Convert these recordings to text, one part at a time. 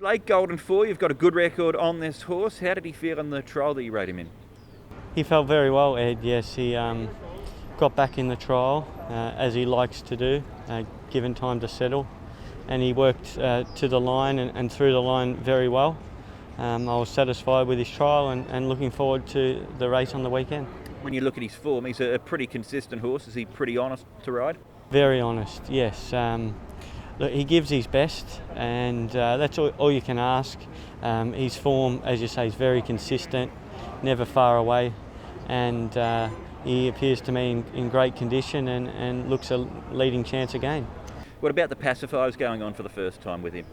Late Golden 4, you've got a good record on this horse. How did he feel in the trial that you rode him in? He felt very well, Ed. Yes, he got back in the trial as he likes to do, given time to settle, and he worked to the line and through the line very well. I was satisfied with his trial and looking forward to the race on the weekend. When you look at his form, he's a pretty consistent horse. Is he pretty honest to ride? Very honest, yes. Look, he gives his best, and that's all you can ask. His form, as you say, is very consistent, never far away, and he appears to me in great condition and looks a leading chance again. What about the pacifiers going on for the first time with him?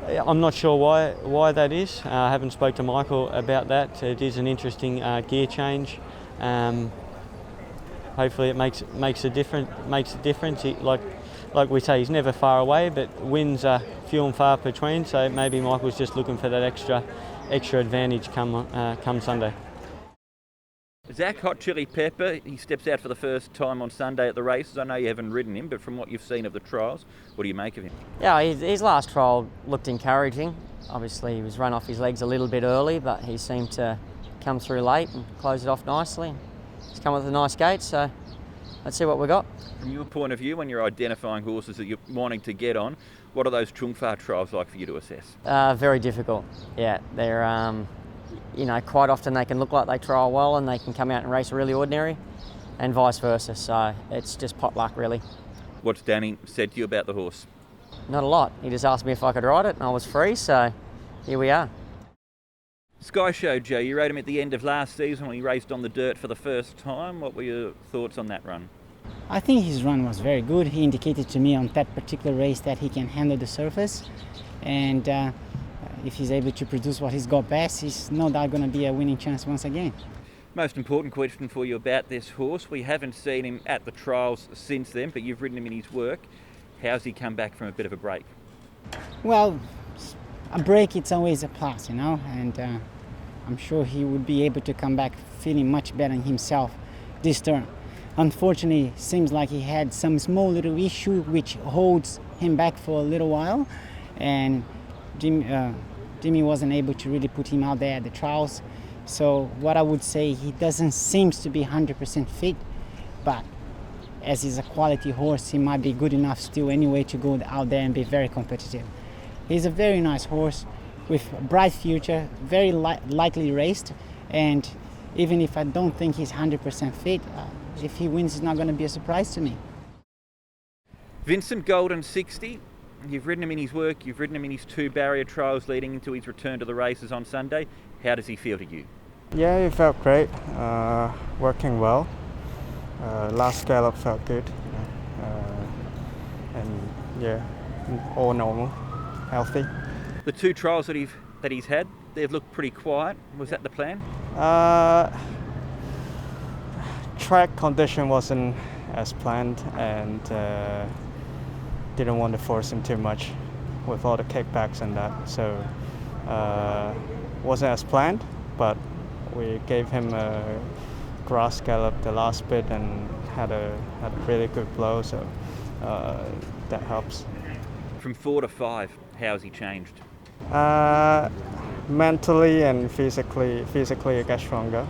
I'm not sure why that is. I haven't spoke to Michael about that. It is an interesting gear change. Hopefully it makes a difference. Like we say, he's never far away, but wins are few and far between. So maybe Michael's just looking for that extra advantage come Sunday. Zach Hot Chili Pepper, he steps out for the first time on Sunday at the races. I know you haven't ridden him, but from what you've seen of the trials, what do you make of him? Yeah, his last trial looked encouraging. Obviously he was run off his legs a little bit early, but he seemed to come through late and close it off nicely. He's come with a nice gate, so let's see what we got. From your point of view, when you're identifying horses that you're wanting to get on, what are those Chungfar trials like for you to assess? Very difficult. Yeah, they're quite often they can look like they trial well and they can come out and race really ordinary, and vice versa. So it's just pot luck, really. What's Danny said to you about the horse? Not a lot. He just asked me if I could ride it, and I was free. So here we are. Skyshow, Joe, you rode him at the end of last season when he raced on the dirt for the first time. What were your thoughts on that run? I think his run was very good. He indicated to me on that particular race that he can handle the surface, and if he's able to produce what he's got best, he's no doubt going to be a winning chance once again. Most important question for you about this horse. We haven't seen him at the trials since then, but you've ridden him in his work. How's he come back from a bit of a break? Well, a break, it's always a plus, and I'm sure he would be able to come back feeling much better in himself this turn. Unfortunately, it seems like he had some small little issue which holds him back for a little while, and Jimmy wasn't able to really put him out there at the trials. So what I would say, he doesn't seem to be 100% fit, but as he's a quality horse, he might be good enough still anyway to go out there and be very competitive. He's a very nice horse with a bright future, very lightly raced, and even if I don't think he's 100% fit, if he wins, it's not going to be a surprise to me. Vincent, Golden 60. You've ridden him in his work, you've ridden him in his 2 barrier trials leading into his return to the races on Sunday. How does he feel to you? Yeah, he felt great, working well. Last gallop felt good, and yeah, all normal, healthy. The 2 trials that he's had, they've looked pretty quiet. Was that the plan? Track condition wasn't as planned, and didn't want to force him too much with all the kickbacks and that. So wasn't as planned, but we gave him a grass gallop the last bit and had a really good blow. So that helps. From 4 to 5, how's he changed? Mentally and physically he gets stronger.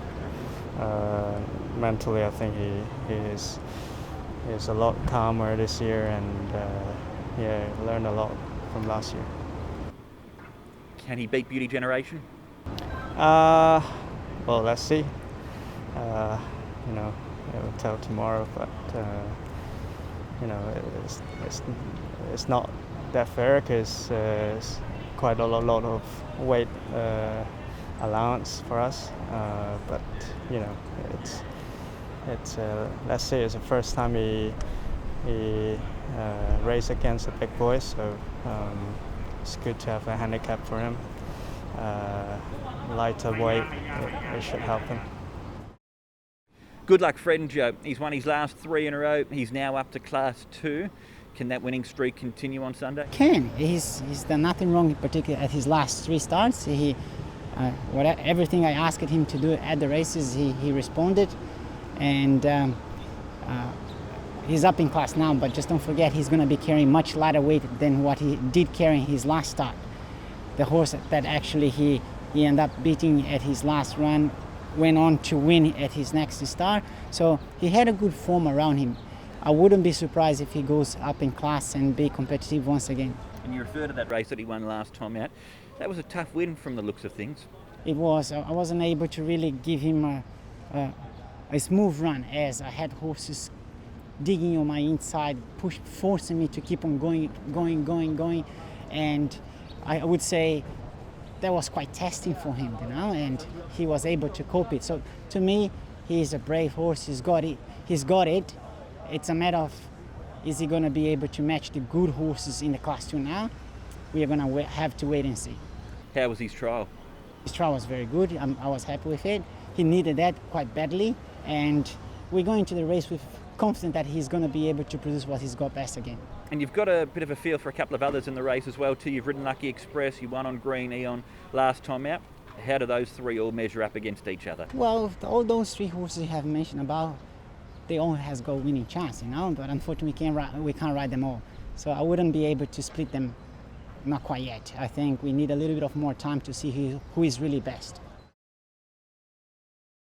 Mentally, I think he is a lot calmer this year, and learned a lot from last year. Can he beat Beauty Generation? Well, let's see. We'll tell tomorrow, but it's not that fair because it's quite a lot of weight allowance for us. But it's let's say it's the first time he raced against the big boys, so it's good to have a handicap for him. Lighter weight, it should help him. Good luck, Fred and Joe. He's won his last 3 in a row. He's now up to Class 2. Can that winning streak continue on Sunday? Can. He's done nothing wrong, in particular at his last 3 starts. Everything I asked him to do at the races, he responded, and he's up in class now. But just don't forget, he's going to be carrying much lighter weight than what he did carry in his last start. the horse that actually he ended up beating at his last run went on to win at his next start. So he had a good form around him. I wouldn't be surprised if he goes up in class and be competitive once again. And you refer to that race that he won last time out. That was a tough win from the looks of things. It was. I wasn't able to really give him a smooth run, as I had horses digging on my inside, forcing me to keep on going. And I would say that was quite testing for him, and he was able to cope it. So to me, he's a brave horse. He's got it. It's a matter of, is he going to be able to match the good horses in the Class 2 now? We are going to have to wait and see. How was his trial? His trial was very good. I was happy with it. He needed that quite badly, and we're going to the race with confident that he's going to be able to produce what he's got best again. And you've got a bit of a feel for a couple of others in the race as well too. You've ridden Lucky Express, you won on Green Eon last time out. How do those three all measure up against each other? Well, all those three horses you have mentioned about, they all has got winning chance, but unfortunately we can't ride them all. So I wouldn't be able to split them, not quite yet. I think we need a little bit of more time to see who is really best.